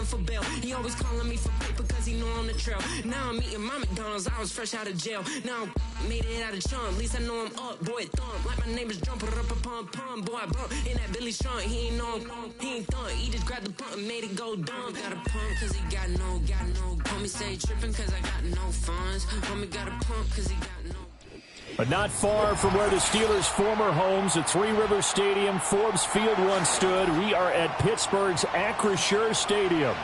calling for bail. He always calling me for paper cause he know I'm the trail. Now I'm eating my McDonald's, I was fresh out of jail. Now I'm made it out of chunk, at least I know I'm up, boy, thump. Like my neighbors jumping up a pum, boy, I bump. In that Billy Strong, he ain't know, he ain't thump. He just grabbed the pump and made it go dumb. Got a pump cause he got no. Homie say tripping cause I got no funds. Homie got a pump cause he got no. But not far from where the Steelers' former homes at Three Rivers Stadium, Forbes Field once stood, we are at Pittsburgh's Acrisure Stadium.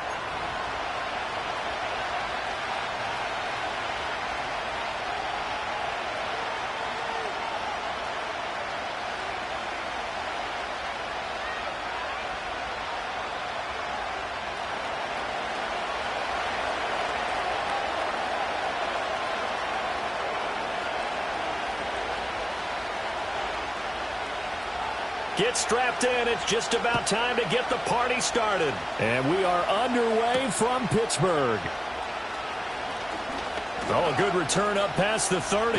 Get strapped in. It's just about time to get the party started. And we are underway from Pittsburgh. Oh, a good return up past the 30.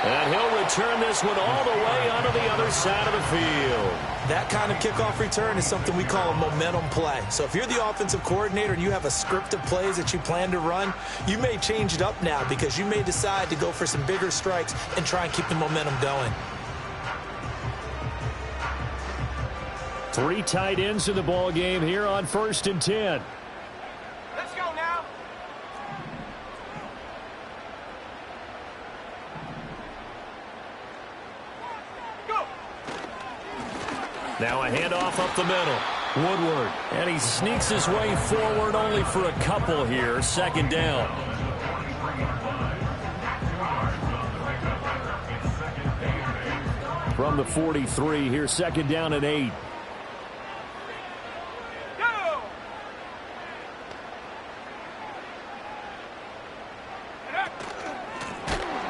And he'll return this one all the way onto the other side of the field. That kind of kickoff return is something we call a momentum play. So if you're the offensive coordinator and you have a script of plays that you plan to run, you may change it up now because you may decide to go for some bigger strikes and try and keep the momentum going. 3 tight ends in the ball game here on 1st and 10. Let's go now. Go. Now a handoff up the middle. Woodward. And he sneaks his way forward only for a couple here. 2nd down. From the 43 here, 2nd down and 8.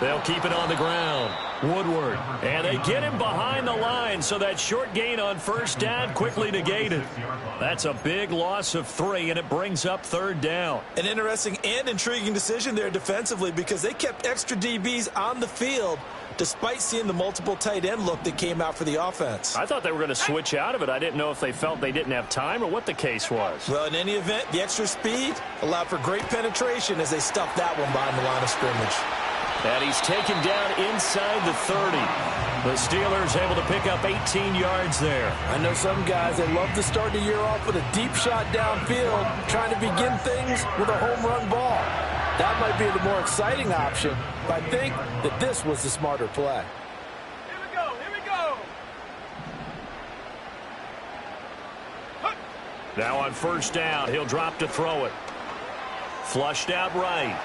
They'll keep it on the ground. Woodward. And they get him behind the line, so that short gain on 1st down quickly negated. That's a big loss of 3, and it brings up 3rd down. An interesting and intriguing decision there defensively because they kept extra DBs on the field despite seeing the multiple tight end look that came out for the offense. I thought they were going to switch out of it. I didn't know if they felt they didn't have time or what the case was. Well, in any event, the extra speed allowed for great penetration as they stuffed that one behind the line of scrimmage. And he's taken down inside the 30. The Steelers able to pick up 18 yards there. I know some guys that love to start the year off with a deep shot downfield, trying to begin things with a home run ball. That might be the more exciting option, but I think that this was the smarter play. Here we go. Here we go. Now on 1st down, he'll drop to throw it. Flushed out right.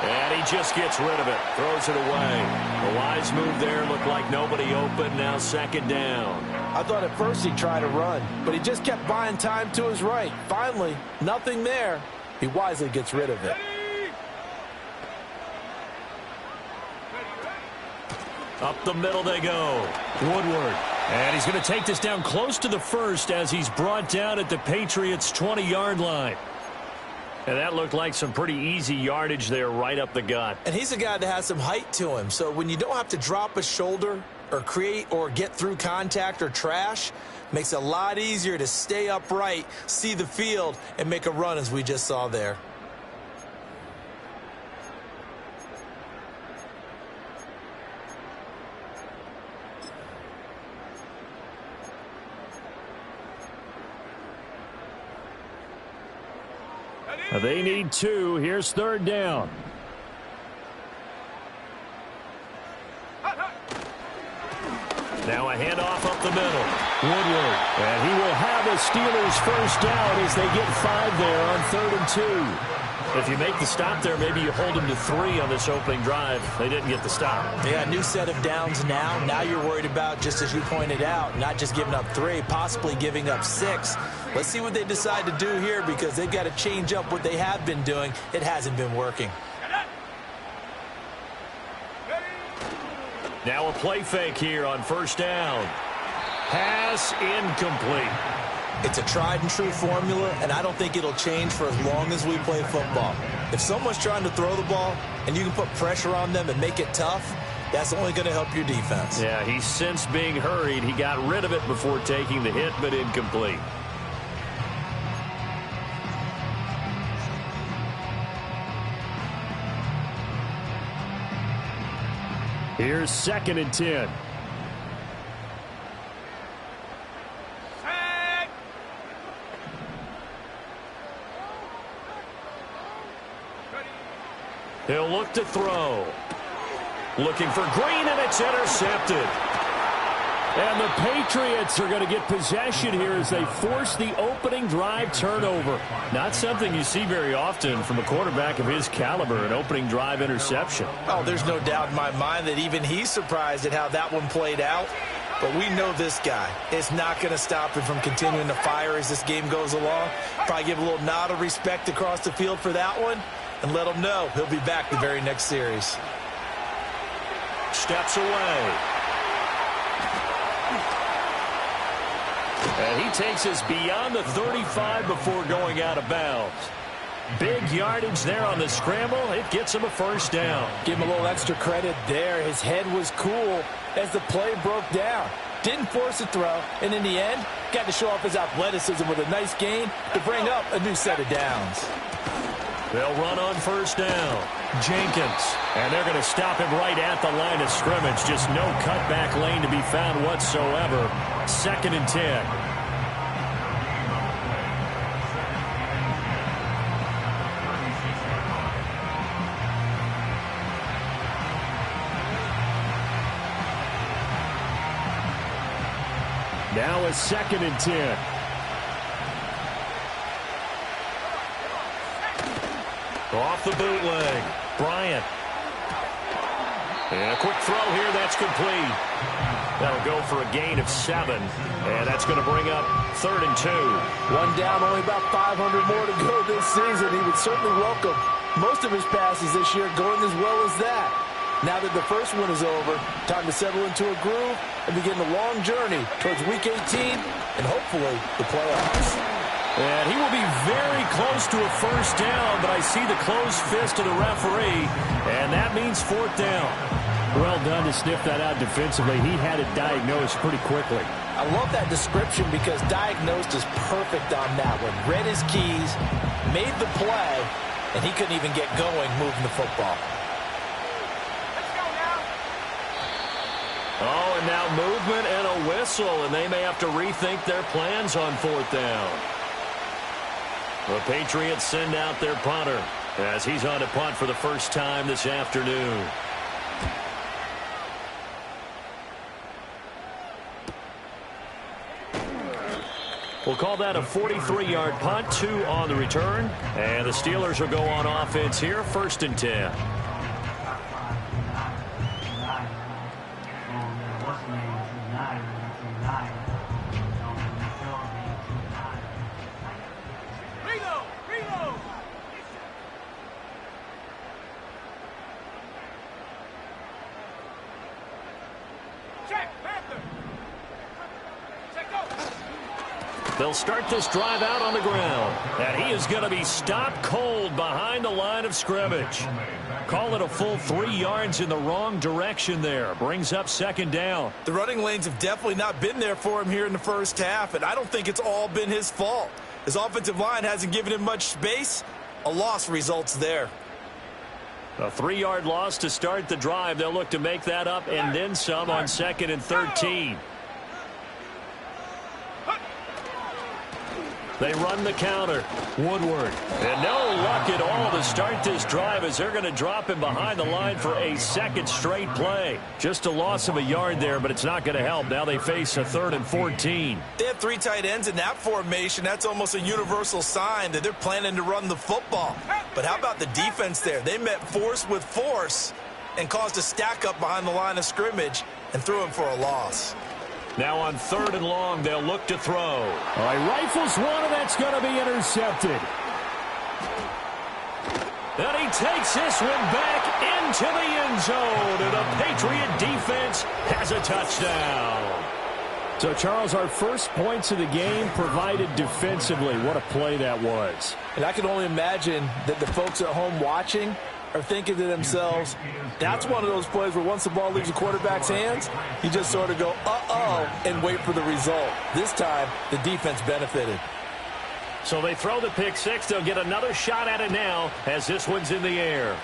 And he just gets rid of it. Throws it away. A wise move there. Looked like nobody open. Now 2nd down. I thought at first he'd try to run, but he just kept buying time to his right. Finally, nothing there. He wisely gets rid of it. Up the middle they go. Woodward. And he's going to take this down close to the 1st as he's brought down at the Patriots' 20-yard line. And that looked like some pretty easy yardage there right up the gut. And he's a guy that has some height to him. So when you don't have to drop a shoulder or create or get through contact or trash, makes it a lot easier to stay upright, see the field, and make a run as we just saw there. They need 2. Here's 3rd down. Now a handoff up the middle. Woodward. And he will have a Steelers 1st down as they get 5 there on 3rd and 2. If you make the stop there, maybe you hold them to 3 on this opening drive. They didn't get the stop. Yeah, new set of downs now. Now you're worried about, just as you pointed out, not just giving up 3, possibly giving up 6. Let's see what they decide to do here because they've got to change up what they have been doing. It hasn't been working. Now a play fake here on 1st down. Pass incomplete. It's a tried and true formula, and I don't think it'll change for as long as we play football. If someone's trying to throw the ball and you can put pressure on them and make it tough, That's only going to help your defense. Yeah, he sensed being hurried. He got rid of it before taking the hit, but incomplete. Here's 2nd and 10. He'll look to throw. Looking for Green, and it's intercepted. And the Patriots are going to get possession here as they force the opening drive turnover. Not something you see very often from a quarterback of his caliber, an opening drive interception. Oh, there's no doubt in my mind that even he's surprised at how that one played out. But we know this guy is not going to stop him from continuing to fire as this game goes along. Probably give a little nod of respect across the field for that one and let him know he'll be back the very next series. Steps away. And he takes us beyond the 35 before going out of bounds. Big yardage there on the scramble. It gets him a first down. Give him a little extra credit there. His head was cool as the play broke down. Didn't force a throw, and in the end, got to show off his athleticism with a nice gain to bring up a new set of downs. They'll run on first down. Jenkins. And they're going to stop him right at the line of scrimmage. Just no cutback lane to be found whatsoever. 2nd and 10. Now a 2nd and 10. Off the bootleg. Bryant. And a quick throw here. That's complete. That'll go for a gain of 7. And that's going to bring up 3rd and 2. One down, only about 500 more to go this season. He would certainly welcome most of his passes this year going as well as that. Now that the first one is over, time to settle into a groove and begin the long journey towards Week 18 and hopefully the playoffs. And he will be very close to a first down, but I see the closed fist of the referee, and that means 4th down. Well done to sniff that out defensively. He had it diagnosed pretty quickly. I love that description because diagnosed is perfect on that one. Read his keys, made the play, and he couldn't even get going moving the football. Oh, and now movement and a whistle, and they may have to rethink their plans on 4th down. The Patriots send out their punter as he's on to punt for the first time this afternoon. We'll call that a 43-yard punt, 2 on the return. And the Steelers will go on offense here, 1st and 10. They'll start this drive out on the ground. And he is going to be stopped cold behind the line of scrimmage. Call it a full 3 yards in the wrong direction there. Brings up 2nd down. The running lanes have definitely not been there for him here in the first half, and I don't think it's all been his fault. His offensive line hasn't given him much space. A loss results there. A 3-yard loss to start the drive. They'll look to make that up and then some on 2nd and 13. They run the counter. Woodward. And no luck at all to start this drive as they're going to drop him behind the line for a 2nd straight play. Just a loss of a yard there, but it's not going to help. Now they face a 3rd and 14. They have 3 tight ends in that formation. That's almost a universal sign that they're planning to run the football. But how about the defense there? They met force with force and caused a stack up behind the line of scrimmage and threw him for a loss. Now on 3rd and long, they'll look to throw. All right, rifles one, and that's going to be intercepted. And he takes this one back into the end zone, and the Patriot defense has a touchdown. So, Charles, our first points of the game provided defensively. What a play that was. And I can only imagine that the folks at home watching are thinking to themselves, that's one of those plays where once the ball leaves the quarterback's hands, you just sort of go, uh-oh, and wait for the result. This time, the defense benefited. So they throw the pick six. They'll get another shot at it now as this one's in the air.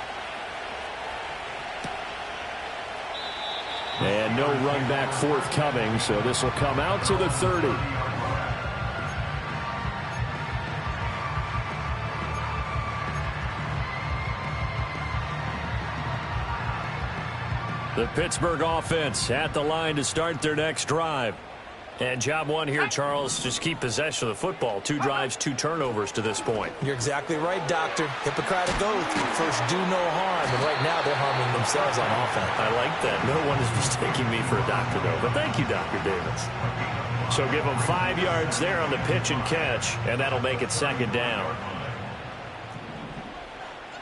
And no run back forthcoming, so this will come out to the 30. The Pittsburgh offense at the line to start their next drive. And job one here, Charles, just keep possession of the football. 2 drives, 2 turnovers to this point. You're exactly right, Doctor. Hippocratic oath. First, do no harm. And right now, they're harming themselves on offense. I like that. No one is mistaking me for a doctor, though. But thank you, Dr. Davis. So give them 5 yards there on the pitch and catch, and that'll make it second down.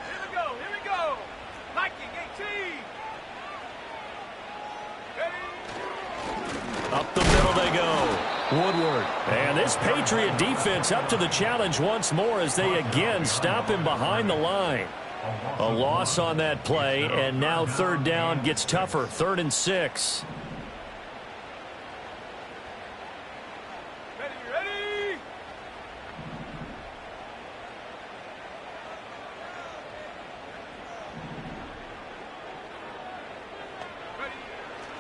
Here we go. Here we go. Liking 18. Ready? Up the middle they go. Woodward. And this Patriot defense up to the challenge once more as they again stop him behind the line. A loss on that play, and now third down gets tougher. 3rd and 6. Ready?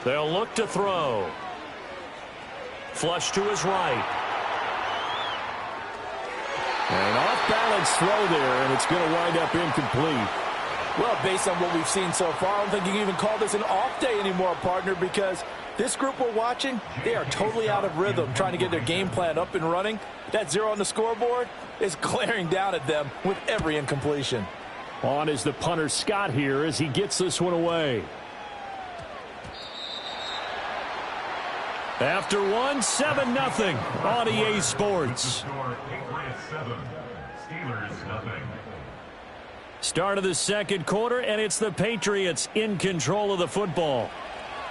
They'll look to throw. Flush to his right. An off-balance throw there, and it's going to wind up incomplete. Well, based on what we've seen so far, I don't think you can even call this an off day anymore, partner, because this group we're watching, they are totally out of rhythm, trying to get their game plan up and running. That 0 on the scoreboard is glaring down at them with every incompletion. On is the punter, Scott, here as he gets this one away. After one, 7-0 on EA Sports. Start of the second quarter, and it's the Patriots in control of the football,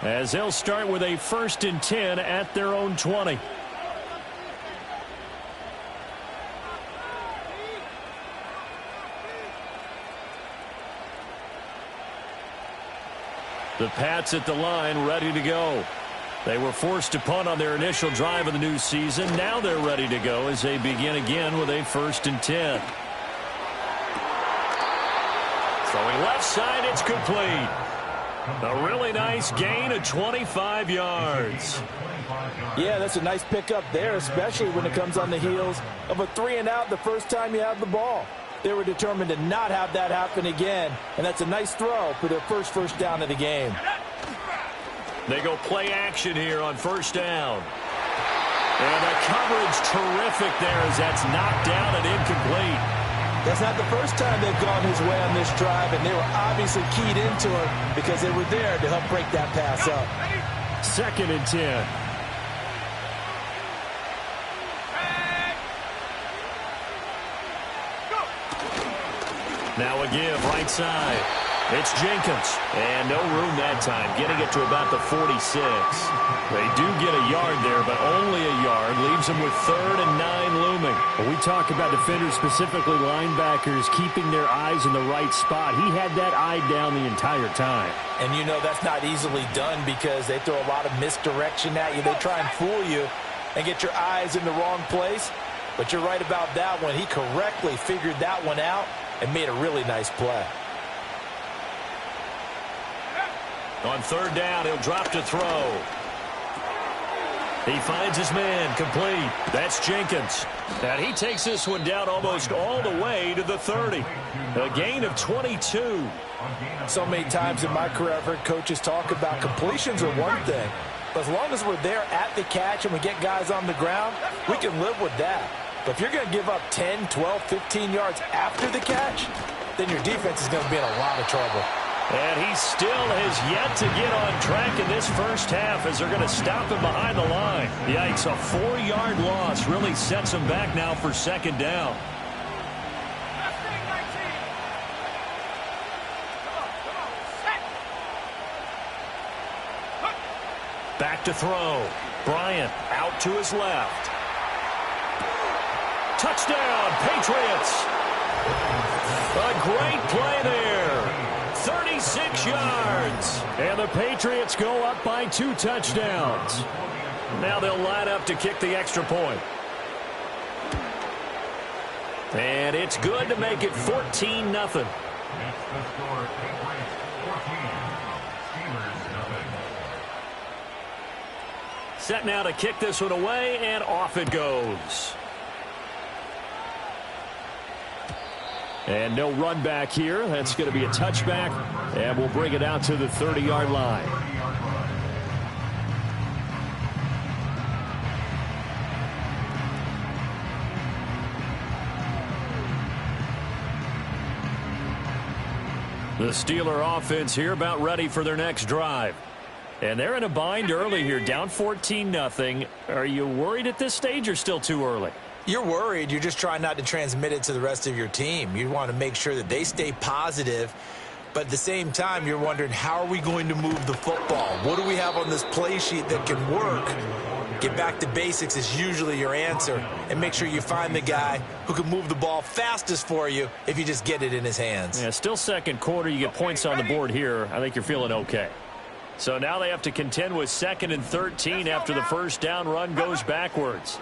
as they'll start with a 1st and 10 at their own 20. The Pats at the line, ready to go. They were forced to punt on their initial drive of the new season. Now they're ready to go as they begin again with a 1st and 10. Throwing left side, it's complete. A really nice gain of 25 yards. Yeah, that's a nice pickup there, especially when it comes on the heels of a 3-and-out the first time you have the ball. They were determined to not have that happen again, and that's a nice throw for their first down of the game. They go play action here on 1st down. And the coverage terrific there as that's knocked down and incomplete. That's not the first time they've gone his way on this drive, and they were obviously keyed into it because they were there to help break that pass up. 2nd and 10. Now a give right side. It's Jenkins, and no room that time, getting it to about the 46. They do get a yard there, but only a yard. Leaves them with 3rd and 9 looming. When we talk about defenders, specifically linebackers, keeping their eyes in the right spot, he had that eye down the entire time. And you know that's not easily done because they throw a lot of misdirection at you. They try and fool you and get your eyes in the wrong place. But you're right about that one. He correctly figured that one out and made a really nice play. On 3rd down, he'll drop to throw. He finds his man, complete. That's Jenkins. And he takes this one down almost all the way to the 30. A gain of 22. So many times in my career, I've heard coaches talk about completions are one thing. But as long as we're there at the catch and we get guys on the ground, we can live with that. But if you're going to give up 10, 12, 15 yards after the catch, then your defense is going to be in a lot of trouble. And he still has yet to get on track in this first half as they're going to stop him behind the line. Yikes, a 4-yard loss really sets him back now for 2nd down. Back to throw. Bryant out to his left. Touchdown, Patriots. A great play there. yards. And the Patriots go up by 2 touchdowns. Now they'll line up to kick the extra point. And it's good to make it 14-0. Set now to kick this one away, and off it goes. And no run back here. That's going to be a touchback, and we'll bring it out to the 30-yard line. The Steeler offense here about ready for their next drive. And they're in a bind early here, down 14-0. Are you worried at this stage or still too early? You're worried. You're just trying not to transmit it to the rest of your team. You want to make sure that they stay positive. But at the same time, you're wondering, how are we going to move the football? What do we have on this play sheet that can work? Get back to basics is usually your answer. And make sure you find the guy who can move the ball fastest for you if you just get it in his hands. Yeah, still second quarter. You get points on the board here. I think you're feeling okay. So now they have to contend with 2nd and 13 after the first down run goes backwards.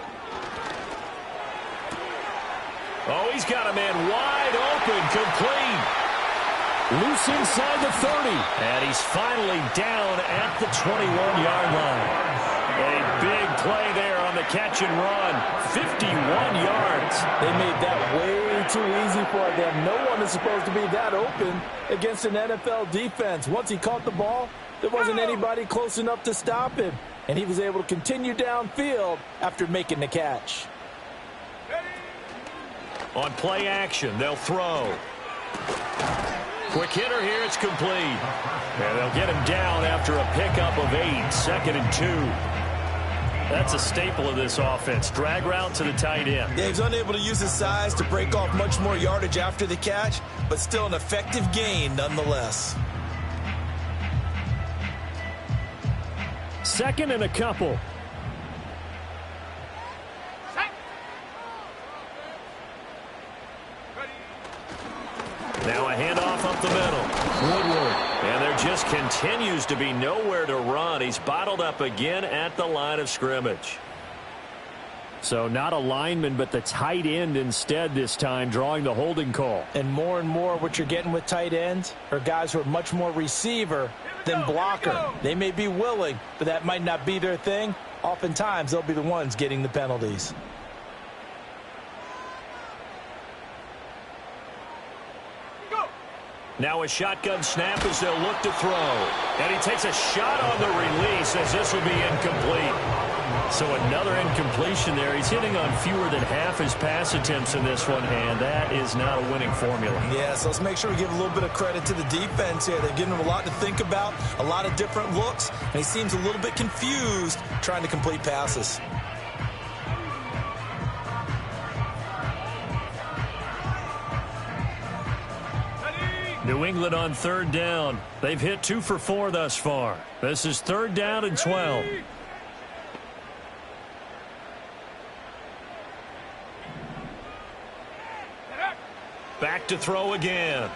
Oh, he's got a man wide open, complete. Loose inside the 30. And he's finally down at the 21-yard line. A big play there on the catch and run. 51 yards. They made that way too easy for them. No one is supposed to be that open against an NFL defense. Once he caught the ball, there wasn't anybody close enough to stop him. And he was able to continue downfield after making the catch. On play action, they'll throw. Quick hitter here, it's complete. And they'll get him down after a pickup of 8, 2nd and 2. That's a staple of this offense. Drag route to the tight end. Yeah, he's unable to use his size to break off much more yardage after the catch, but still an effective gain nonetheless. 2nd and a couple. Now a handoff up the middle. Woodward. And there just continues to be nowhere to run. He's bottled up again at the line of scrimmage. So not a lineman, but the tight end instead this time, drawing the holding call. And more what you're getting with tight ends are guys who are much more receiver than blocker. They may be willing, but that might not be their thing. Oftentimes, they'll be the ones getting the penalties. Now a shotgun snap as they'll look to throw. And he takes a shot on the release as this will be incomplete. So another incompletion there. He's hitting on fewer than half his pass attempts in this one, and that is not a winning formula. Yeah, so let's make sure we give a little bit of credit to the defense here. They're giving him a lot to think about, a lot of different looks, and he seems a little bit confused trying to complete passes. New England on 3rd down. They've hit 2 for 4 thus far. This is 3rd down and 12. Back to throw again.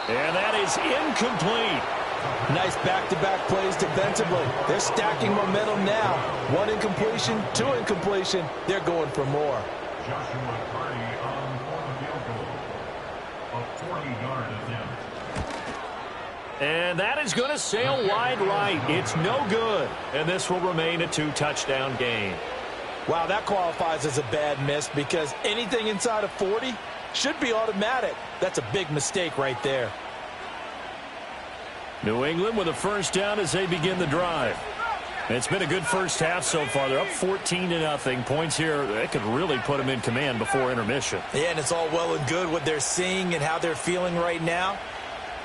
And that is incomplete. Nice back-to-back plays defensively. They're stacking momentum now. 1 incompletion, 2 incompletion. They're going for more. Joshua Carney on for the field goal. A 40-yard attempt. And that is going to sail wide right. It's no good. And this will remain a 2-touchdown game. Wow, that qualifies as a bad miss because anything inside of 40 should be automatic. That's a big mistake right there. New England with a first down as they begin the drive. It's been a good first half so far. They're up 14-0. Points here, they could really put them in command before intermission. Yeah, and it's all well and good what they're seeing and how they're feeling right now.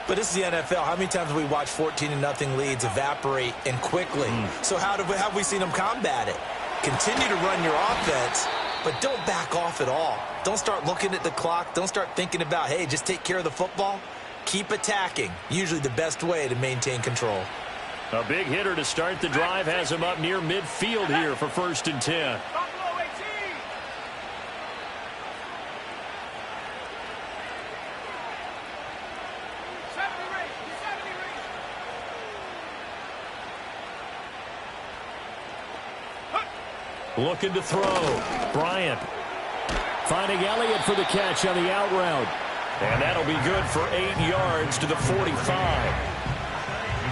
But this is the NFL. How many times have we watched 14-0 leads evaporate and quickly? So how have we seen them combat it? Continue to run your offense, but don't back off at all. Don't start looking at the clock. Don't start thinking about, hey, just take care of the football. Keep attacking. Usually the best way to maintain control. A big hitter to start the drive has him up near midfield here for 1st and 10. Looking to throw. Bryant. Finding Elliott for the catch on the out route. And that'll be good for 8 yards to the 45.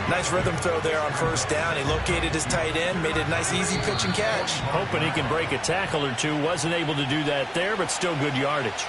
Nice rhythm throw there on first down. He located his tight end, made it a nice easy pitch and catch. Hoping he can break a tackle or two. Wasn't able to do that there, but still good yardage.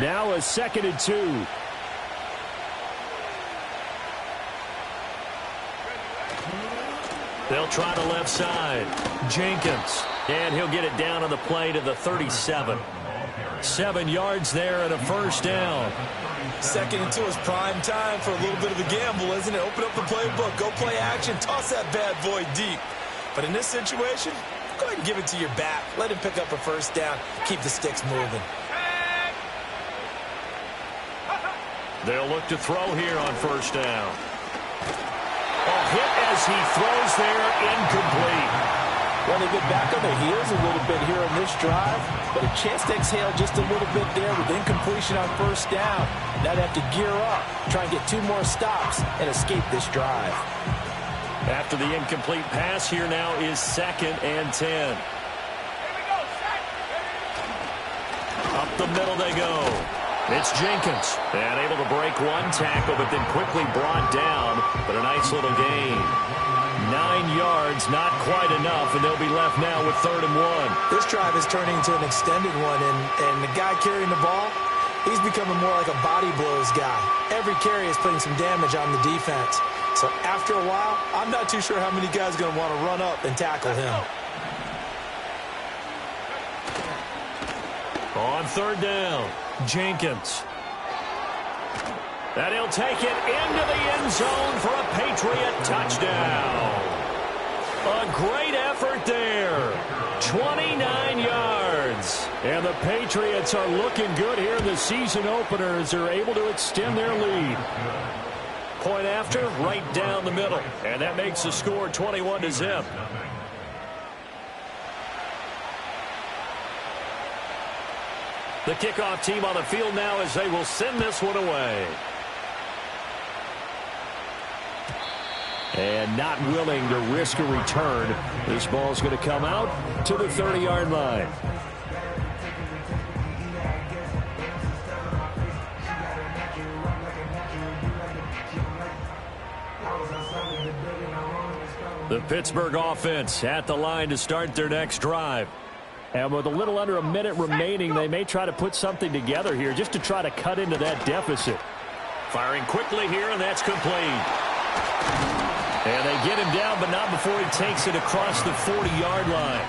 Now a 2nd and 2. They'll try the left side. Jenkins. And he'll get it down on the play to the 37. 7 yards there and a first down. 2nd and 2 is prime time for a little bit of a gamble, isn't it? Open up the playbook, go play action, toss that bad boy deep. But in this situation, go ahead and give it to your back. Let him pick up a first down. Keep the sticks moving. They'll look to throw here on first down. A hit as he throws there, incomplete. Well, they get back on their heels a little bit here on this drive, but a chance to exhale just a little bit there with incompletion on first down. Now they have to gear up, try and get 2 more stops and escape this drive. After the incomplete pass, here now is 2nd and 10. Here we go, set. Up the middle they go. It's Jenkins. And able to break 1 tackle, but then quickly brought down. But a nice little gain. 9 yards, not quite enough, and they'll be left now with 3rd and 1. This drive is turning into an extended one, and the guy carrying the ball, he's becoming more like a body blows guy. Every carry is putting some damage on the defense. So after a while, I'm not too sure how many guys are going to want to run up and tackle him. On 3rd down, Jenkins. And he'll take it into the end zone for a Patriot touchdown. A great effort there. 29 yards. And the Patriots are looking good here in the season opener as they're able to extend their lead. Point after, right down the middle. And that makes the score 21-0. The kickoff team on the field now as they will send this one away. And not willing to risk a return. This ball's going to come out to the 30-yard line. The Pittsburgh offense at the line to start their next drive. And with a little under a minute remaining, they may try to put something together here just to try to cut into that deficit. Firing quickly here, and that's complete. And they get him down, but not before he takes it across the 40-yard line.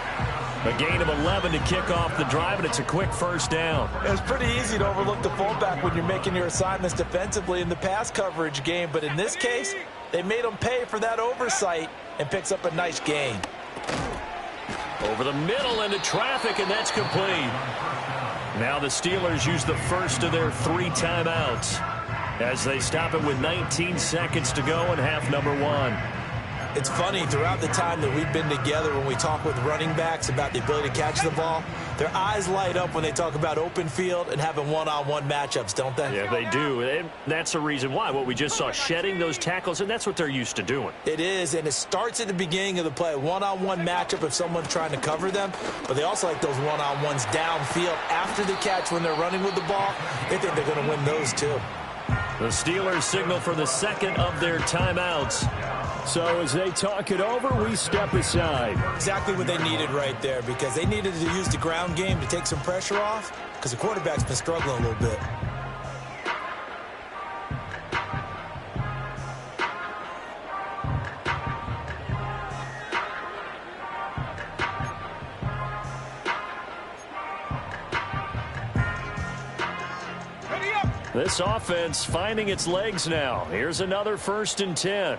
A gain of 11 to kick off the drive, and it's a quick first down. It's pretty easy to overlook the fullback when you're making your assignments defensively in the pass coverage game, but in this case, they made him pay for that oversight and picks up a nice gain. Over the middle into traffic, and that's complete. Now the Steelers use the first of their 3 timeouts as they stop it with 19 seconds to go in half number 1. It's funny, throughout the time that we've been together, when we talk with running backs about the ability to catch the ball, their eyes light up when they talk about open field and having one-on-one matchups, don't they? Yeah, they do. And that's the reason why. What we just saw, shedding those tackles, and that's what they're used to doing. It is, and it starts at the beginning of the play. One-on-one matchup if someone's trying to cover them, but they also like those one-on-ones downfield after the catch when they're running with the ball. They think they're going to win those too. The Steelers signal for the second of their timeouts. So as they talk it over, we step aside. Exactly what they needed right there, because they needed to use the ground game to take some pressure off, because the quarterback's been struggling a little bit. This offense finding its legs now. Here's another 1st and 10.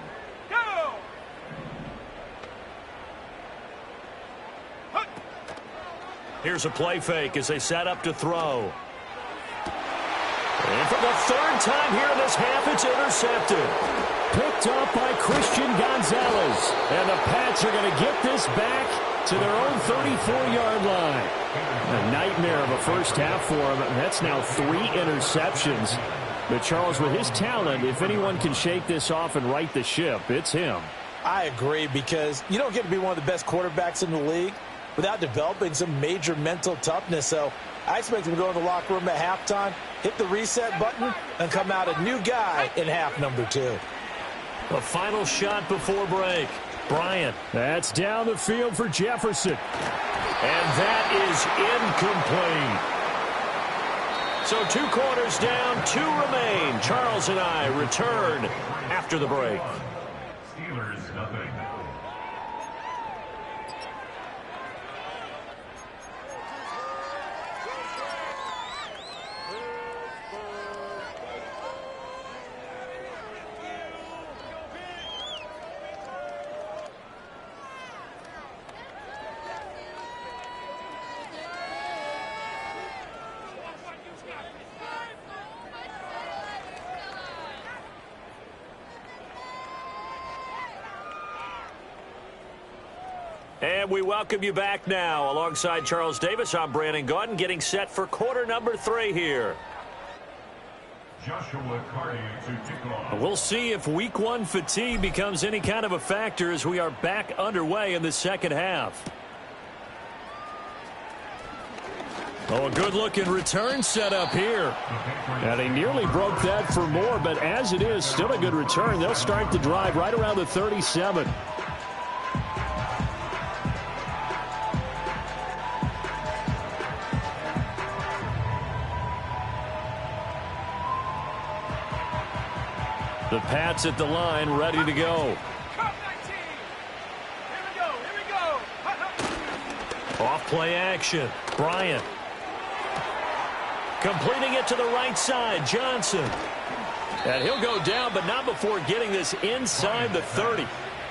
Here's a play fake as they set up to throw. And for the third time here in this half, it's intercepted. Picked up by Christian Gonzalez. And the Pats are going to get this back to their own 34-yard line. A nightmare of a first half for him. That's now 3 interceptions. But Charles, with his talent, if anyone can shake this off and right the ship, it's him. I agree, because you don't get to be one of the best quarterbacks in the league without developing some major mental toughness. So I expect him to go in the locker room at halftime, hit the reset button, and come out a new guy in half number 2. The final shot before break. Bryant. That's down the field for Jefferson. And that is incomplete. So 2 quarters down, 2 remain. Charles and I return after the break. Steelers, nothing. And we welcome you back now. Alongside Charles Davis, I'm Brandon Gaudin, getting set for quarter number 3 here. Joshua Carty to kick off. We'll see if week 1 fatigue becomes any kind of a factor as we are back underway in the second half. Oh, a good-looking return set up here. And he nearly broke that for more, but as it is, still a good return. They'll start the drive right around the 37. The Pats at the line, ready to go. Cup 19. Here we go. Off play action. Bryant. Completing it to the right side. Johnson. And he'll go down, but not before getting this inside the 30.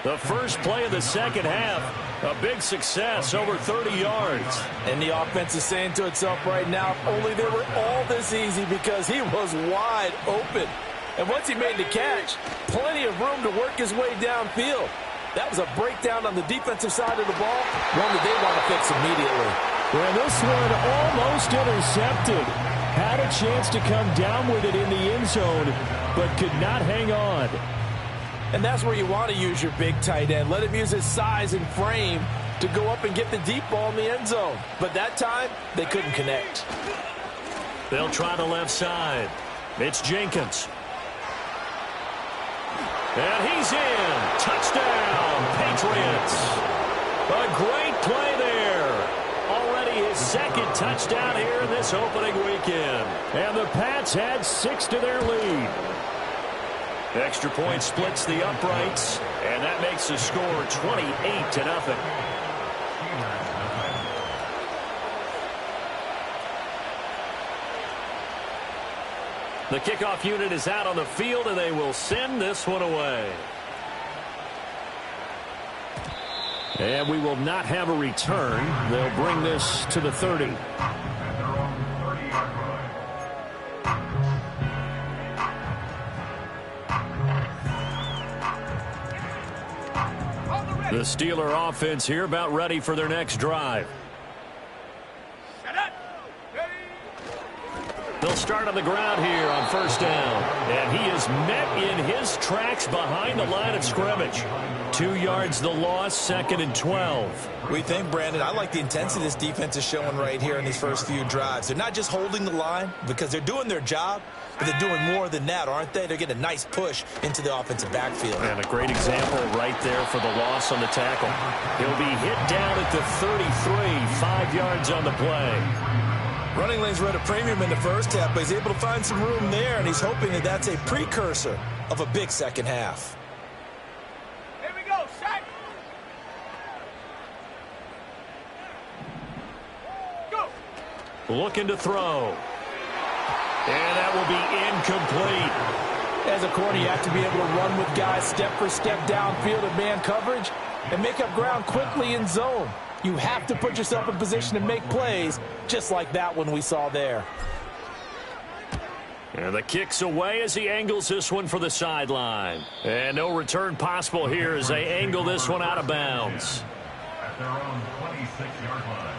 The first play of the second half. A big success, over 30 yards. And the offense is saying to itself right now, if only they were all this easy, because he was wide open. And once he made the catch, plenty of room to work his way downfield. That was a breakdown on the defensive side of the ball, one that they want to fix immediately. Well, this one almost intercepted. Had a chance to come down with it in the end zone, but could not hang on. And that's where you want to use your big tight end. Let him use his size and frame to go up and get the deep ball in the end zone. But that time, they couldn't connect. They'll try the left side. It's Jenkins. And he's in. Touchdown, Patriots. A great play there. Already his second touchdown here in this opening weekend. And the Pats had 6 to their lead. Extra point splits the uprights, and that makes the score 28-0. The kickoff unit is out on the field, and they will send this one away. And we will not have a return. They'll bring this to the 30. At their own 30-yard line. The Steeler offense here about ready for their next drive. They'll start on the ground here on first down. And he is met in his tracks behind the line of scrimmage. 2 yards the loss, 2nd and 12. We think, Brandon, I like the intensity this defense is showing right here in these first few drives. They're not just holding the line because they're doing their job, but they're doing more than that, aren't they? They're getting a nice push into the offensive backfield. And a great example right there for the loss on the tackle. He'll be hit down at the 33, 5 yards on the play. Running lanes were at a premium in the first half, but he's able to find some room there, and he's hoping that that's a precursor of a big second half. Here we go, set. Go. Looking to throw. And that will be incomplete. As a corner, you have to be able to run with guys step for step downfield in man coverage and make up ground quickly in zone. You have to put yourself in position to make plays, just like that one we saw there. And the kick's away as he angles this one for the sideline. And no return possible here as they angle this one out of bounds. At their own 26-yard line.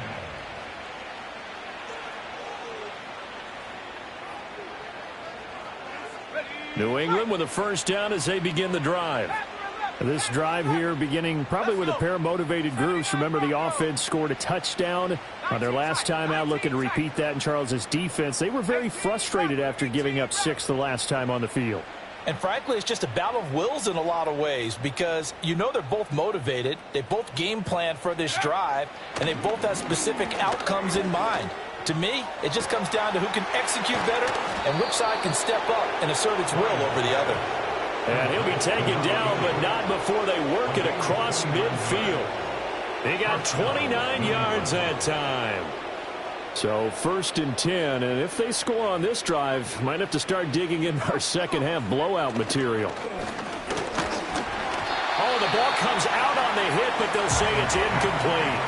New England with a first down as they begin the drive. This drive here beginning probably with a pair of motivated groups. Remember, the offense scored a touchdown on their last time out, looking to repeat that in Charles' defense. They were very frustrated after giving up 6 the last time on the field. And frankly, it's just a battle of wills in a lot of ways because you know they're both motivated. They both game plan for this drive, and they both have specific outcomes in mind. To me, it just comes down to who can execute better and which side can step up and assert its will over the other. And he'll be taken down, but not before they work it across midfield. He got 29 yards that time. So 1st and 10, and if they score on this drive, might have to start digging in our second half blowout material. Oh, the ball comes out on the hit, but they'll say it's incomplete.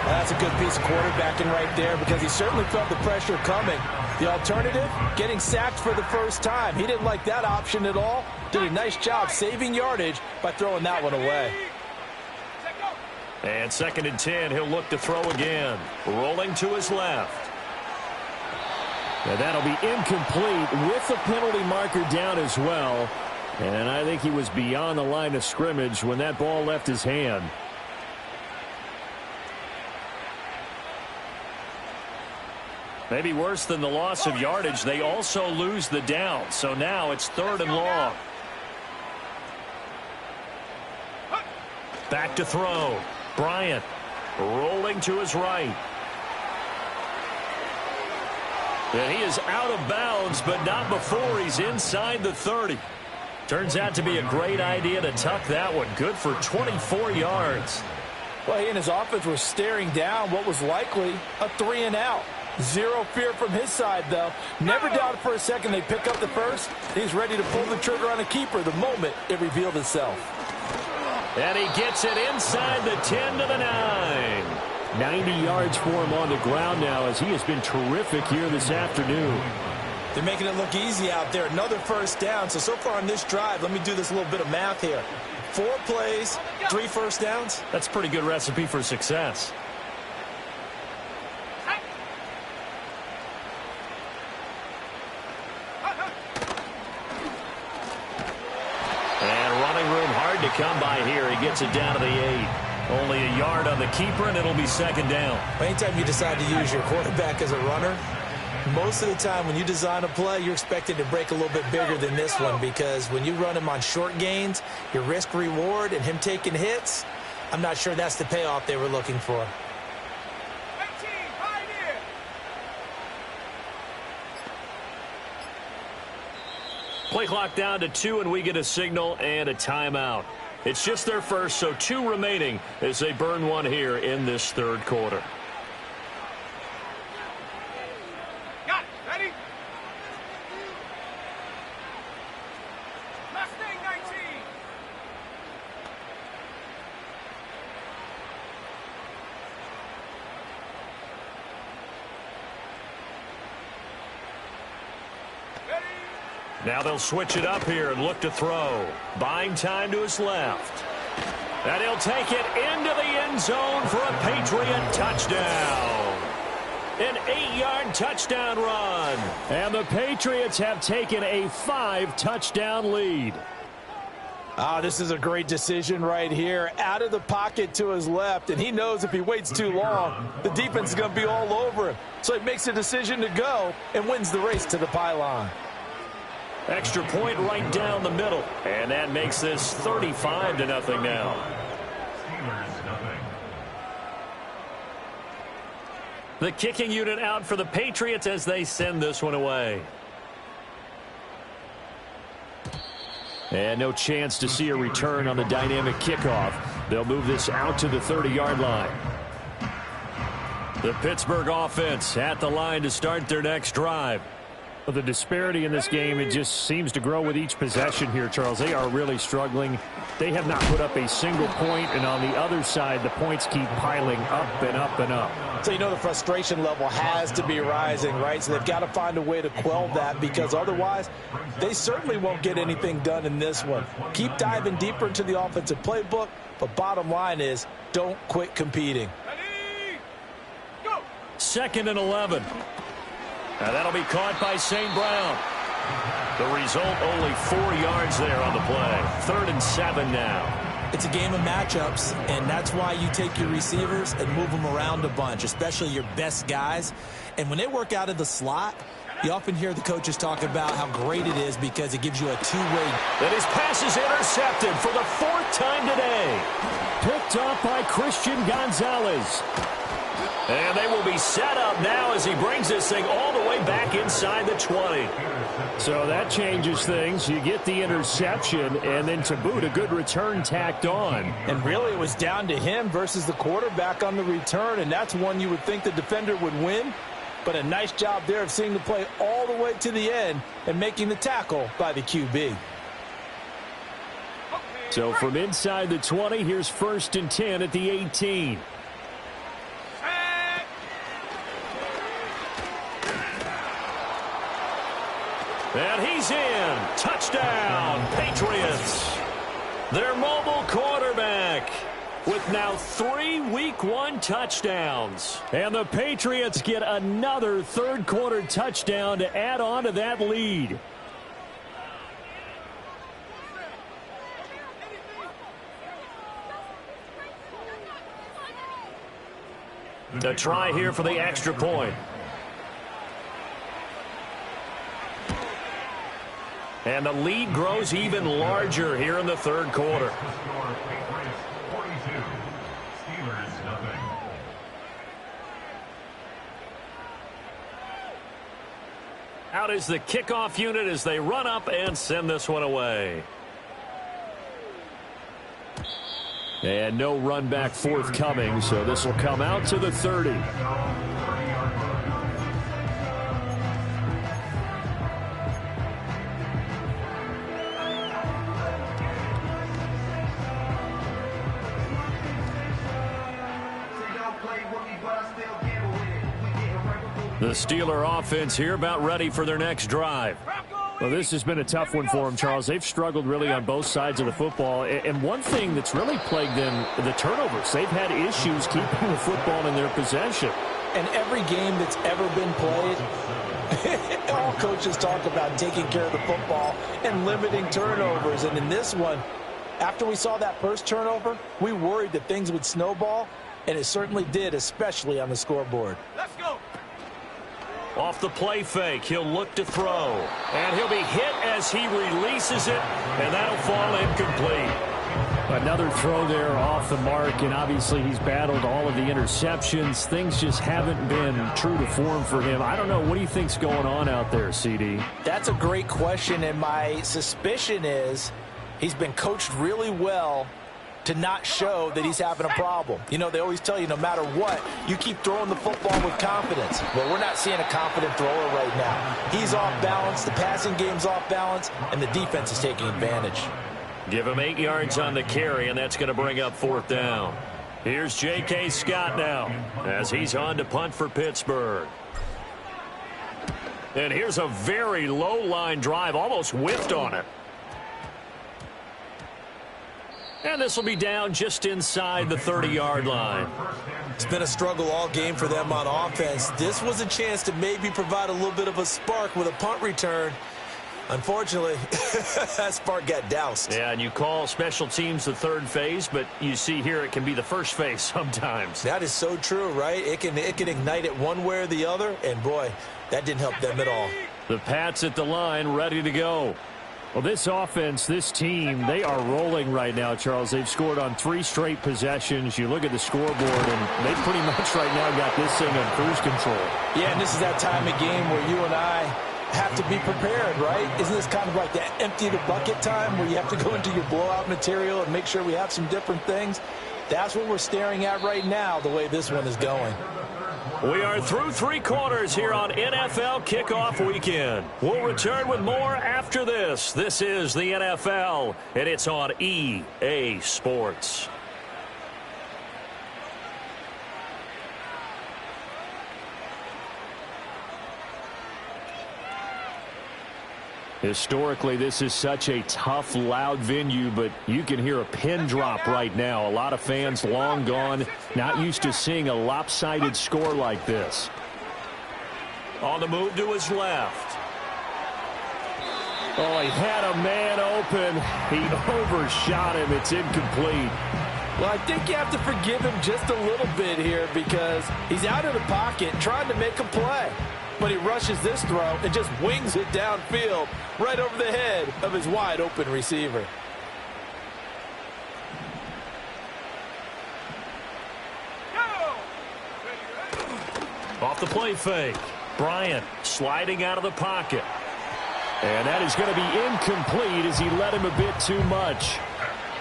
That's a good piece of quarterbacking right there because he certainly felt the pressure coming. The alternative, getting sacked for the first time. He didn't like that option at all. Did a nice job saving yardage by throwing that one away. And 2nd and 10, he'll look to throw again. Rolling to his left. Now that'll be incomplete with the penalty marker down as well. And I think he was beyond the line of scrimmage when that ball left his hand. Maybe worse than the loss of yardage, they also lose the down. So now it's 3rd and long. Back to throw. Bryant rolling to his right. And he is out of bounds, but not before he's inside the 30. Turns out to be a great idea to tuck that one. Good for 24 yards. Well, he and his offense were staring down what was likely a 3 and out. Zero fear from his side, though. Never doubted for a second they pick up the first. He's ready to pull the trigger on a keeper the moment it revealed itself. And he gets it inside the 10 to the 9. 90 yards for him on the ground now as he has been terrific here this afternoon. They're making it look easy out there. Another first down. So far on this drive, let me do this little bit of math here. 4 plays, 3 first downs. That's a pretty good recipe for success. To come by here. He gets it down to the 8. Only a yard on the keeper, and it'll be 2nd down. Anytime you decide to use your quarterback as a runner, most of the time when you design a play, you're expected to break a little bit bigger than this one because when you run him on short gains, your risk-reward and him taking hits, I'm not sure that's the payoff they were looking for. Play clock down to 2, and we get a signal and a timeout. It's just their first, so 2 remaining as they burn one here in this 3rd quarter. Got it. Ready? Mustang 19. Now they'll switch it up here and look to throw. Buying time to his left. And he'll take it into the end zone for a Patriot touchdown. An 8-yard touchdown run. And the Patriots have taken a 5-touchdown lead. This is a great decision right here. Out of the pocket to his left, and he knows if he waits too long, the defense is going to be all over him. So he makes a decision to go and wins the race to the pylon. Extra point right down the middle. And that makes this 35-0 now. Steelers nothing. The kicking unit out for the Patriots as they send this one away. And no chance to see a return on the dynamic kickoff. They'll move this out to the 30-yard line. The Pittsburgh offense at the line to start their next drive. Well, the disparity in this game, it just seems to grow with each possession here, Charles. They are really struggling. They have not put up a single point, and on the other side, the points keep piling up and up and up. So, the frustration level has to be rising, right? So they've got to find a way to quell that, because otherwise they certainly won't get anything done in this one. Keep diving deeper into the offensive playbook, but bottom line is don't quit competing. Ready, go! 2nd and 11. And that'll be caught by St. Brown. The result, only 4 yards there on the play. 3rd and 7 now. It's a game of matchups, and that's why you take your receivers and move them around a bunch, especially your best guys. And when they work out of the slot, you often hear the coaches talk about how great it is because it gives you a two-way. And his pass is intercepted for the 4th time today. Picked up by Christian Gonzalez. And they will be set up now as he brings this thing all the way back inside the 20. So that changes things. You get the interception, and then to boot, a good return tacked on. And really, it was down to him versus the quarterback on the return, and that's one you would think the defender would win. But a nice job there of seeing the play all the way to the end and making the tackle by the QB. So from inside the 20, here's 1st and 10 at the 18. And he's in. Touchdown, Patriots. Their mobile quarterback with now 3 Week 1 touchdowns. And the Patriots get another 3rd quarter touchdown to add on to that lead. A try here for the extra point. And the lead grows even larger here in the 3rd quarter. Out is the kickoff unit as they run up and send this one away. And no run back forthcoming, so this will come out to the 30. The Steeler offense here about ready for their next drive. Well, this has been a tough one for them, Charles. They've struggled really on both sides of the football. And one thing that's really plagued them, the turnovers. They've had issues keeping the football in their possession. And every game that's ever been played, all coaches talk about taking care of the football and limiting turnovers. And in this one, after we saw that first turnover, we worried that things would snowball, and it certainly did, especially on the scoreboard. Let's go! Off the play fake, he'll look to throw. And he'll be hit as he releases it, and that'll fall incomplete. Another throw there off the mark, and obviously he's battled all of the interceptions. Things just haven't been true to form for him. I don't know. What do you think's going on out there, CD? That's a great question, and my suspicion is he's been coached really well to not show that he's having a problem. You know, they always tell you no matter what, you keep throwing the football with confidence. Well, we're not seeing a confident thrower right now. He's off balance, the passing game's off balance, and the defense is taking advantage. Give him 8 yards on the carry, and that's going to bring up 4th down. Here's J.K. Scott now as he's on to punt for Pittsburgh. And here's a very low line drive, almost whiffed on it. And this will be down just inside the 30-yard line. It's been a struggle all game for them on offense. This was a chance to maybe provide a little bit of a spark with a punt return. Unfortunately, that spark got doused. Yeah, and you call special teams the 3rd phase, but you see here it can be the 1st phase sometimes. That is so true, right? It can ignite it one way or the other, and boy, that didn't help them at all. The Pats at the line, ready to go. Well, this offense, this team, they are rolling right now, Charles. They've scored on 3 straight possessions. You look at the scoreboard, and they pretty much right now got this thing on cruise control. Yeah, and this is that time of game where you and I have to be prepared, right? Isn't this kind of like that empty the bucket time where you have to go into your blowout material and make sure we have some different things? That's what we're staring at right now, the way this one is going. We are through 3 quarters here on NFL Kickoff Weekend. We'll return with more after this. This is the NFL, and it's on EA Sports. Historically, this is such a tough, loud venue, but you can hear a pin drop right now. A lot of fans long gone, not used to seeing a lopsided score like this. On the move to his left. Oh, he had a man open. He overshot him. It's incomplete. Well, I think you have to forgive him just a little bit here because he's out of the pocket trying to make a play. But he rushes this throw and just wings it downfield right over the head of his wide-open receiver. Off the play fake. Bryant sliding out of the pocket. And that is going to be incomplete as he led him a bit too much.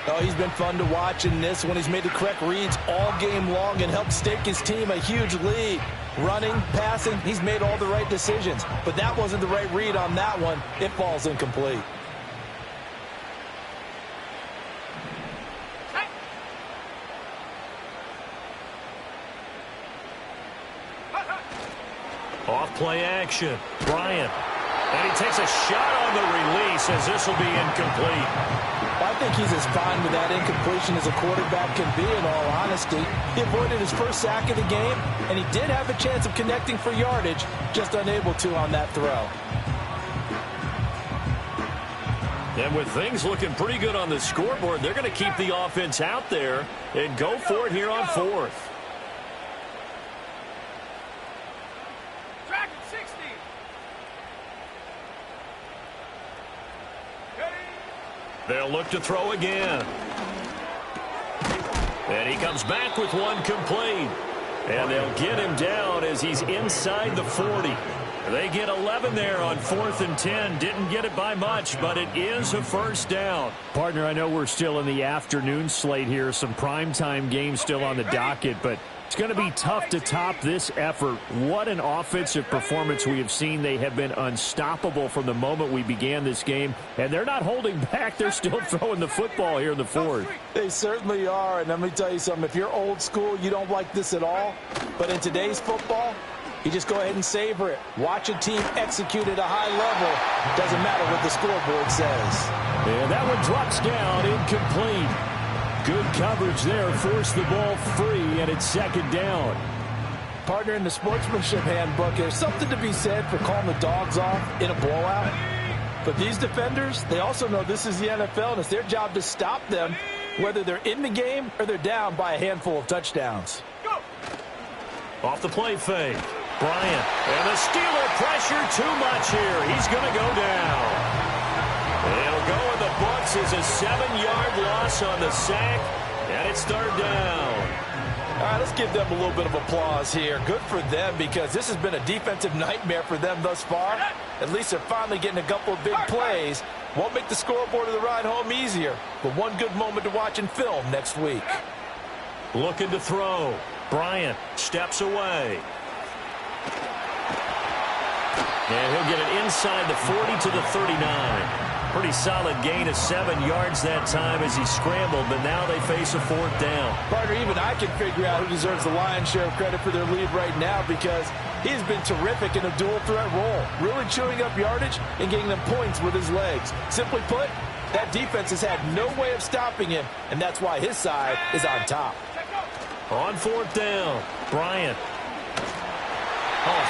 Oh, he's been fun to watch in this one. He's made the correct reads all game long and helped stake his team a huge lead. Running, passing, he's made all the right decisions. But that wasn't the right read on that one. It falls incomplete. Off play action. Bryant. And he takes a shot on the release as this will be incomplete. I think he's as fine with that incompletion as a quarterback can be, in all honesty. He avoided his first sack of the game, and he did have a chance of connecting for yardage, just unable to on that throw. And with things looking pretty good on the scoreboard, they're going to keep the offense out there and go for it here on 4th. They'll look to throw again. And he comes back with one complete. And they'll get him down as he's inside the 40. They get 11 there on 4th and 10. Didn't get it by much, but it is a first down. Partner, I know we're still in the afternoon slate here. Some primetime games still on the docket, but it's going to be tough to top this effort. What an offensive performance we have seen. They have been unstoppable from the moment we began this game, and they're not holding back. They're still throwing the football here in the 4th. They certainly are, and let me tell you something. If you're old school, you don't like this at all. But in today's football, you just go ahead and savor it. Watch a team execute at a high level. Doesn't matter what the scoreboard says. And that one drops down, incomplete. Good coverage there, forced the ball free, and it's 2nd down. Partner, in the sportsmanship handbook, there's something to be said for calling the dogs off in a blowout. But these defenders, they also know this is the NFL, and it's their job to stop them, whether they're in the game or they're down by a handful of touchdowns. Off the play fake. Bryant. And the Steeler pressure too much here. He's going to go down. It'll go in the books as a 7-yard loss on the sack, and it's 3rd down. All right, let's give them a little bit of applause here. Good for them because this has been a defensive nightmare for them thus far. At least they're finally getting a couple of big plays. Won't make the scoreboard of the ride home easier, but one good moment to watch in film next week. Looking to throw. Bryant steps away. And he'll get it inside the 40 to the 39. Pretty solid gain of 7 yards that time as he scrambled, but now they face a 4th down. Partner, even I can figure out who deserves the lion's share of credit for their lead right now because he's been terrific in a dual threat role, really chewing up yardage and getting them points with his legs. Simply put, that defense has had no way of stopping him, and that's why his side is on top. On 4th down, Bryant.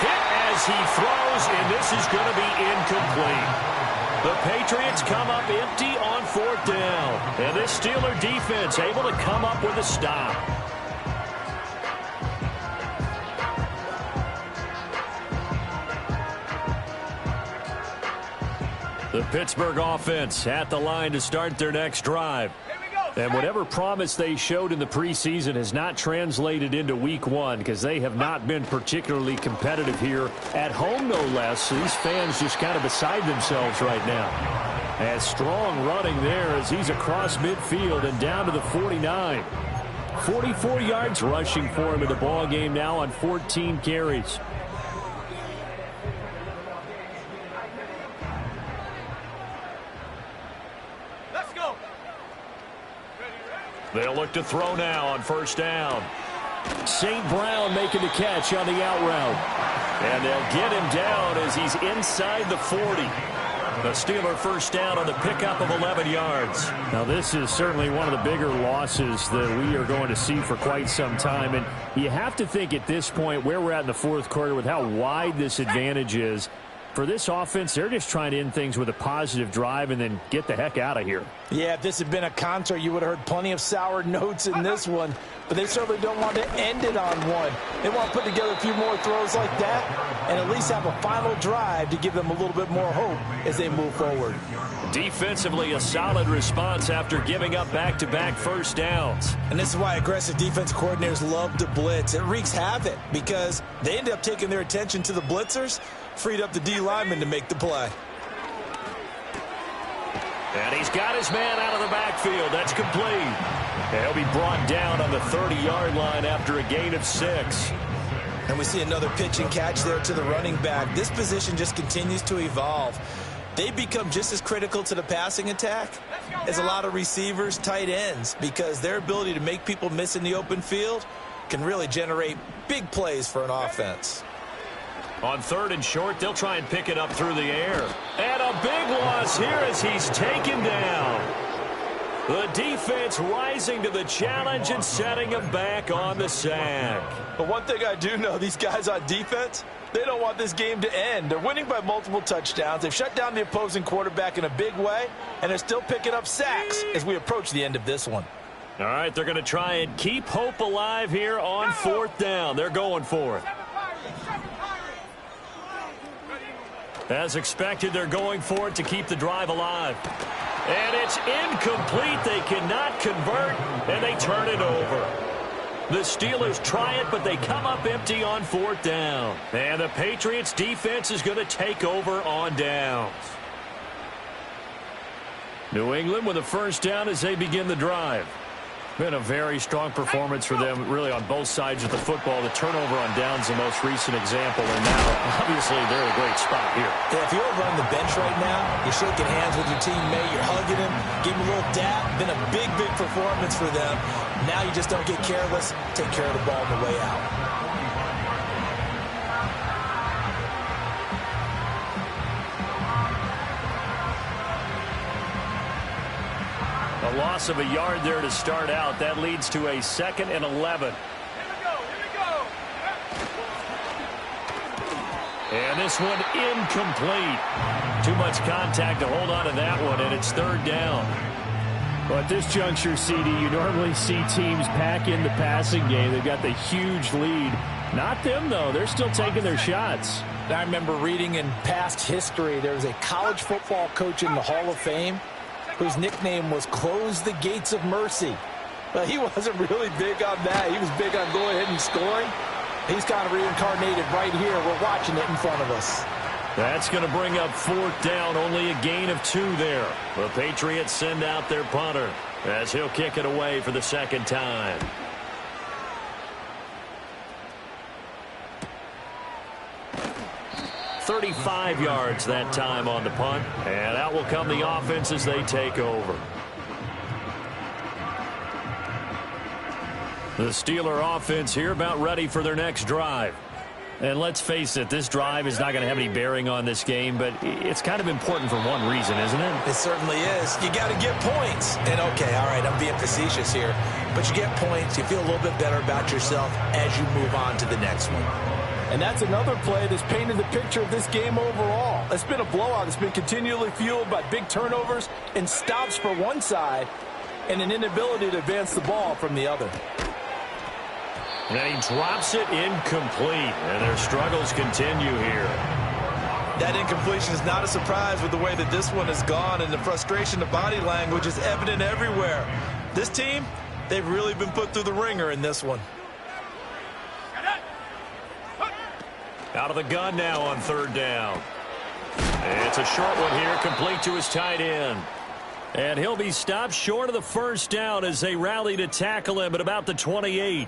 Hit as he throws, and this is going to be incomplete. The Patriots come up empty on 4th down. And this Steeler defense able to come up with a stop. The Pittsburgh offense at the line to start their next drive. And whatever promise they showed in the preseason has not translated into week 1 because they have not been particularly competitive here at home, no less. So these fans just kind of beside themselves right now. As strong running there as he's across midfield and down to the 49. 44 yards rushing for him in the ball game now on 14 carries. Let's go. They'll look to throw now on first down. St. Brown making the catch on the out route. And they'll get him down as he's inside the 40. The Steeler first down on the pickup of 11 yards. Now, this is certainly one of the bigger losses that we are going to see for quite some time. And you have to think at this point where we're at in the fourth quarter with how wide this advantage is. For this offense, they're just trying to end things with a positive drive and then get the heck out of here. Yeah, if this had been a concert, you would have heard plenty of sour notes in this one. But they certainly don't want to end it on one. They want to put together a few more throws like that and at least have a final drive to give them a little bit more hope as they move forward. Defensively, a solid response after giving up back-to-back first downs. And this is why aggressive defense coordinators love to blitz. It wreaks havoc because they end up taking their attention to the blitzers, freed up the D lineman to make the play. And he's got his man out of the backfield. That's complete. And he'll be brought down on the 30-yard line after a gain of 6. And we see another pitch and catch there to the running back. This position just continues to evolve. They become just as critical to the passing attack as a lot of receivers, tight ends, because their ability to make people miss in the open field can really generate big plays for an offense. On 3rd and short, they'll try and pick it up through the air. And a big loss here as he's taken down. The defense rising to the challenge and setting him back on the sack. But one thing I do know, these guys on defense, they don't want this game to end. They're winning by multiple touchdowns. They've shut down the opposing quarterback in a big way, and they're still picking up sacks as we approach the end of this one. All right, they're going to try and keep hope alive here on 4th down. They're going for it. As expected, they're going for it to keep the drive alive. And it's incomplete. They cannot convert, and they turn it over. The Steelers try it, but they come up empty on 4th down. And the Patriots defense is going to take over on downs. New England with a first down as they begin the drive. Been a very strong performance for them, really, on both sides of the football. The turnover on downs, the most recent example, and now, obviously, they're in a great spot here. Yeah, if you're running the bench right now, you're shaking hands with your teammate, you're hugging him, give him a little dap. Been a big, big performance for them. Now you just don't get careless, take care of the ball on the way out. A loss of a yard there to start out. That leads to a 2nd and 11. Here we go. And this one incomplete. Too much contact to hold on to that one, and it's 3rd down. Well, at this juncture, CD, you normally see teams pack in the passing game. They've got the huge lead. Not them, though. They're still taking their shots. I remember reading in past history, there was a college football coach in the Hall of Fame whose nickname was Close the Gates of Mercy. But he wasn't really big on that. He was big on going ahead and scoring. He's kind of reincarnated right here. We're watching it in front of us. That's going to bring up 4th down. Only a gain of 2 there. The Patriots send out their punter as he'll kick it away for the 2nd time. .35 yards that time on the punt. And out will come the offense as they take over. The Steeler offense here about ready for their next drive. And let's face it, this drive is not going to have any bearing on this game, but it's kind of important for one reason, isn't it? It certainly is. You got to get points. And, okay, all right, I'm being facetious here. But you get points, you feel a little bit better about yourself as you move on to the next one. And that's another play that's painted the picture of this game overall. It's been a blowout. It's been continually fueled by big turnovers and stops for one side and an inability to advance the ball from the other. And he drops it incomplete, and their struggles continue here. That incompletion is not a surprise with the way that this one has gone, and the frustration, the body language is evident everywhere. This team, they've really been put through the ringer in this one. Out of the gun now on 3rd down. And it's a short one here, complete to his tight end. And he'll be stopped short of the first down as they rally to tackle him at about the 28.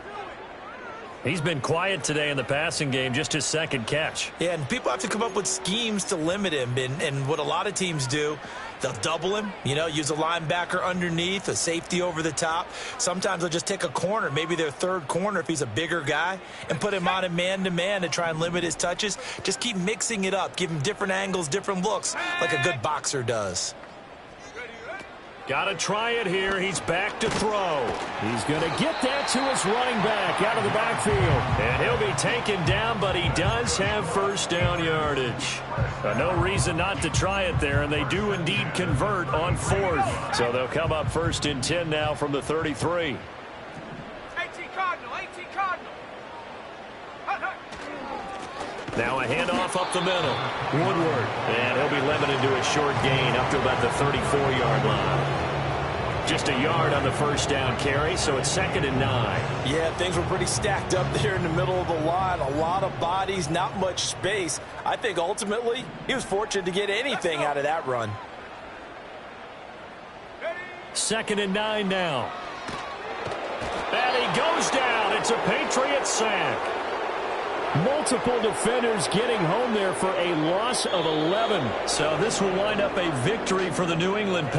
He's been quiet today in the passing game, just his second catch. Yeah, and people have to come up with schemes to limit him. And what a lot of teams do, they'll double him, use a linebacker underneath, a safety over the top. Sometimes they'll just take a corner, maybe their third corner if he's a bigger guy, and put him on a man-to-man to try and limit his touches. Just keep mixing it up. Give him different angles, different looks, like a good boxer does. Got to try it here. He's back to throw. He's going to get that to his running back out of the backfield. And he'll be taken down, but he does have first down yardage. No reason not to try it there, and they do indeed convert on fourth. So they'll come up 1st and 10 now from the 33. 18 Cardinal, 18 Cardinal. Now a handoff up the middle. Woodward. And he'll be limited to a short gain up to about the 34-yard line. Just a yard on the first down carry, so it's 2nd and 9. Yeah, things were pretty stacked up there in the middle of the line. A lot of bodies, not much space. I think ultimately he was fortunate to get anything out of that run. 2nd and 9 now. And he goes down. It's a Patriot sack. Multiple defenders getting home there for a loss of 11. So this will wind up a victory for the New England Patriots.